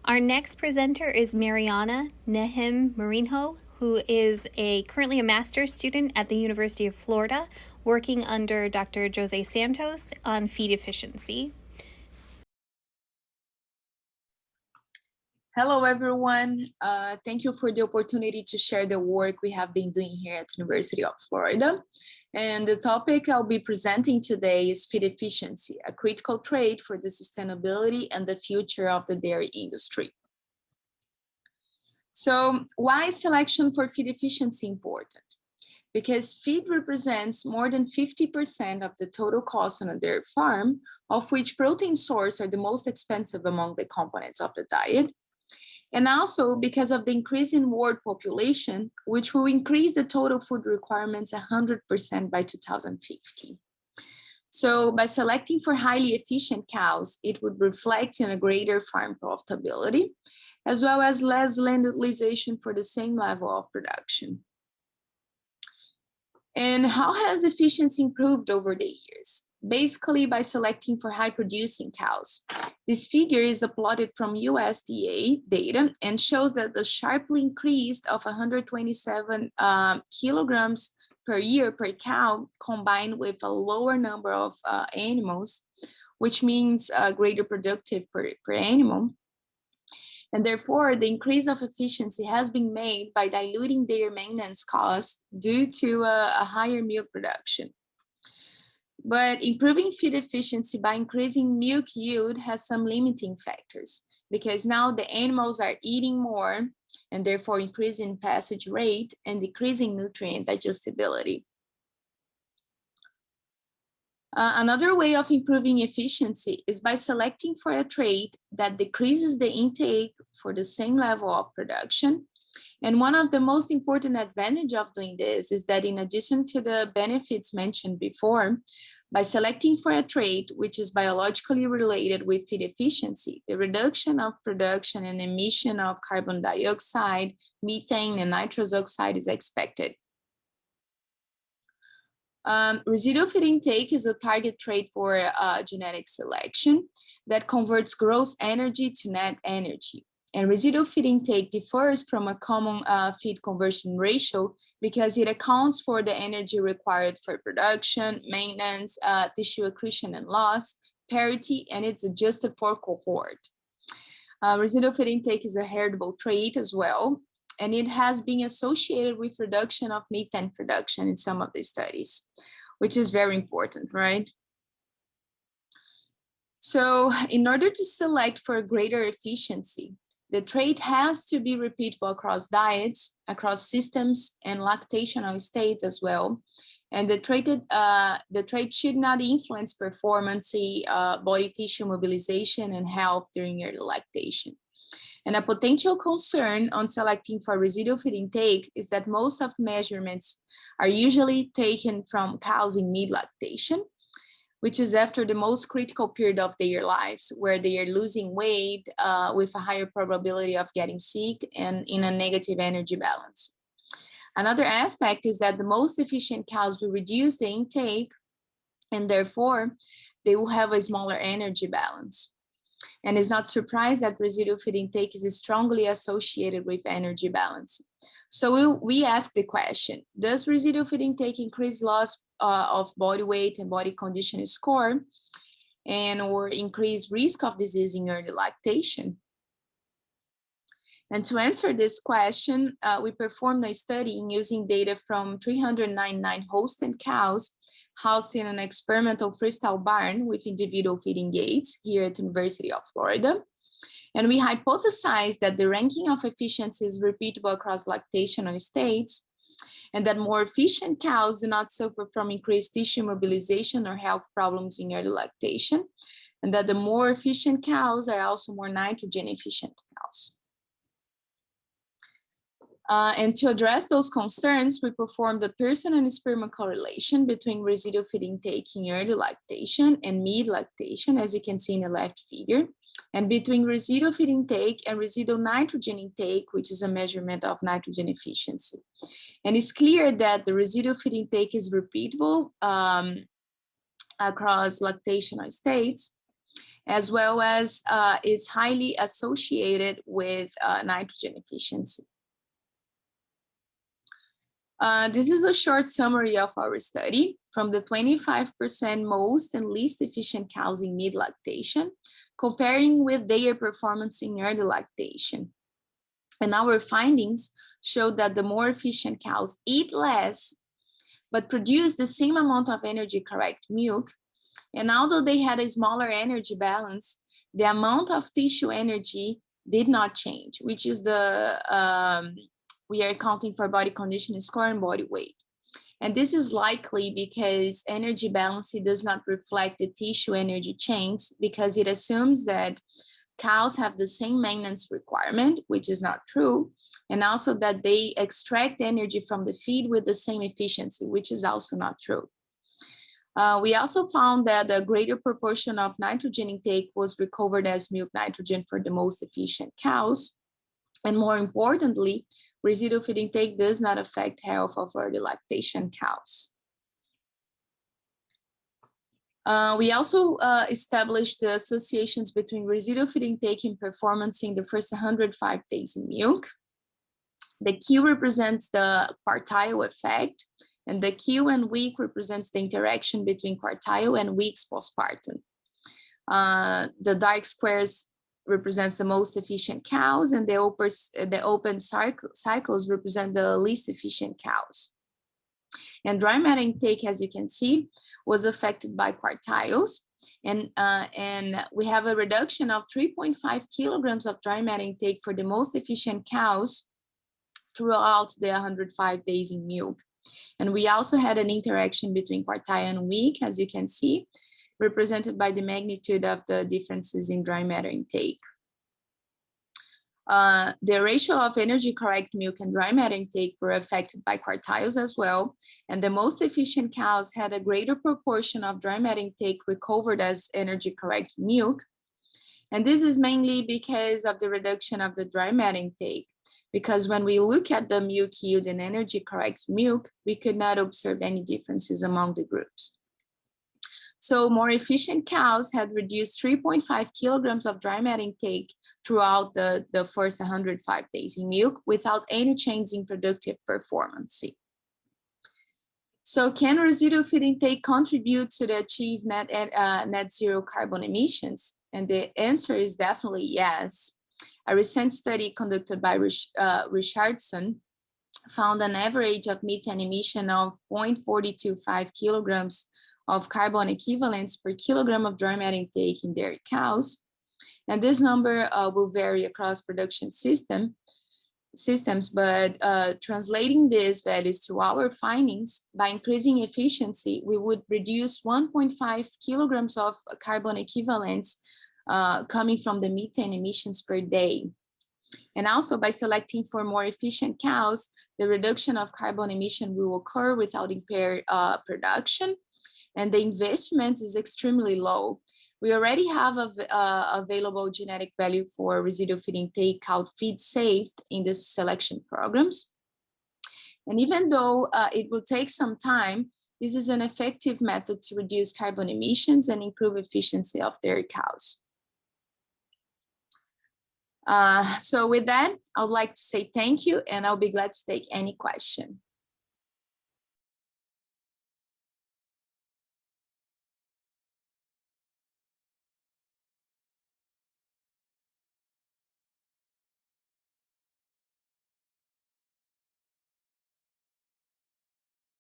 Our next presenter is Nehme Marinho, who is currently a master's student at the University of Florida, working under Dr. Jose Santos on feed efficiency. Hello, everyone. Thank you for the opportunity to share the work we have been doing here at the University of Florida. And the topic I'll be presenting today is feed efficiency, a critical trait for the sustainability and the future of the dairy industry. So why is selection for feed efficiency important? Because feed represents more than 50% of the total cost on a dairy farm, of which protein sources are the most expensive among the components of the diet. And also because of the increase in world population, which will increase the total food requirements 100% by 2050. So by selecting for highly efficient cows, it would reflect in a greater farm profitability, as well as less land utilization for the same level of production. And how has efficiency improved over the years? Basically by selecting for high producing cows. This figure is plotted from USDA data and shows that the sharply increased of 127 kilograms per year per cow combined with a lower number of animals, which means greater productive per animal. And therefore, the increase of efficiency has been made by diluting their maintenance costs due to a higher milk production. But improving feed efficiency by increasing milk yield has some limiting factors because now the animals are eating more and therefore increasing passage rate and decreasing nutrient digestibility. Another way of improving efficiency is by selecting for a trait that decreases the intake for the same level of production. And one of the most important advantages of doing this is that in addition to the benefits mentioned before, by selecting for a trait which is biologically related with feed efficiency, the reduction of production and emission of carbon dioxide, methane, and nitrous oxide is expected. Residual feed intake is a target trait for genetic selection that converts gross energy to net energy. And residual feed intake differs from a common feed conversion ratio because it accounts for the energy required for production, maintenance, tissue accretion and loss, parity, and it's adjusted for cohort. Residual feed intake is a heritable trait as well, and it has been associated with reduction of methane production in some of the studies, which is very important, right? So in order to select for greater efficiency, the trait has to be repeatable across diets, across systems, and lactational states as well. And the trait should not influence performance, body tissue mobilization, and health during early lactation. And a potential concern on selecting for residual feed intake is that most of measurements are usually taken from cows in mid-lactation, which is after the most critical period of their lives, where they are losing weight with a higher probability of getting sick and in a negative energy balance. Another aspect is that the most efficient cows will reduce the intake, and therefore they will have a smaller energy balance. And it's not surprised that residual feed intake is strongly associated with energy balance. So we ask the question, does residual feed intake increase loss of body weight and body condition score and or increase risk of disease in early lactation? And to answer this question, we performed a study using data from 399 hosted cows housed in an experimental freestyle barn with individual feeding gates here at the University of Florida. And we hypothesized that the ranking of efficiency is repeatable across lactational states, and that more efficient cows do not suffer from increased tissue mobilization or health problems in early lactation, and that the more efficient cows are also more nitrogen efficient cows. And to address those concerns, we performed a Pearson and Spearman correlation between residual feed intake in early lactation and mid-lactation, as you can see in the left figure, and between residual feed intake and residual nitrogen intake, which is a measurement of nitrogen efficiency. And it's clear that the residual feed intake is repeatable across lactational states, as well as it's highly associated with nitrogen efficiency. This is a short summary of our study from the 25% most and least efficient cows in mid-lactation, comparing with their performance in early lactation. And our findings showed that the more efficient cows eat less, but produce the same amount of energy-correct milk. And although they had a smaller energy balance, the amount of tissue energy did not change, which is we are accounting for body condition score and body weight. And this is likely because energy balance does not reflect the tissue energy change, because it assumes that cows have the same maintenance requirement, which is not true, and also that they extract energy from the feed with the same efficiency, which is also not true. We also found that a greater proportion of nitrogen intake was recovered as milk nitrogen for the most efficient cows. And more importantly, residual feed intake does not affect health of early lactation cows. We also established the associations between residual feed intake and performance in the first 105 days in milk. The Q represents the quartile effect, and the Q and week represents the interaction between quartile and weeks postpartum. The dark squares represents the most efficient cows, and the open cycles represent the least efficient cows. And dry matter intake, as you can see, was affected by quartiles, and we have a reduction of 3.5 kilograms of dry matter intake for the most efficient cows throughout the 105 days in milk. And we also had an interaction between quartile and week, as you can see, represented by the magnitude of the differences in dry matter intake. The ratio of energy correct milk and dry matter intake were affected by quartiles as well, and the most efficient cows had a greater proportion of dry matter intake recovered as energy correct milk. And this is mainly because of the reduction of the dry matter intake, because when we look at the milk yield and energy correct milk, we could not observe any differences among the groups. So more efficient cows had reduced 3.5 kilograms of dry matter intake throughout the first 105 days in milk without any change in productive performance. So can residual feed intake contribute to the achieve net zero carbon emissions? And the answer is definitely yes. A recent study conducted by Richardson found an average of methane emission of 0.425 kilograms of carbon equivalents per kilogram of dry matter intake in dairy cows. And this number will vary across production systems, but translating these values to our findings, by increasing efficiency, we would reduce 1.5 kilograms of carbon equivalents coming from the methane emissions per day. And also by selecting for more efficient cows, the reduction of carbon emission will occur without impaired production, and the investment is extremely low. We already have available genetic value for residual feed intake called feed saved in the selection programs. And even though it will take some time, this is an effective method to reduce carbon emissions and improve efficiency of dairy cows. So with that, I would like to say thank you, and I'll be glad to take any question.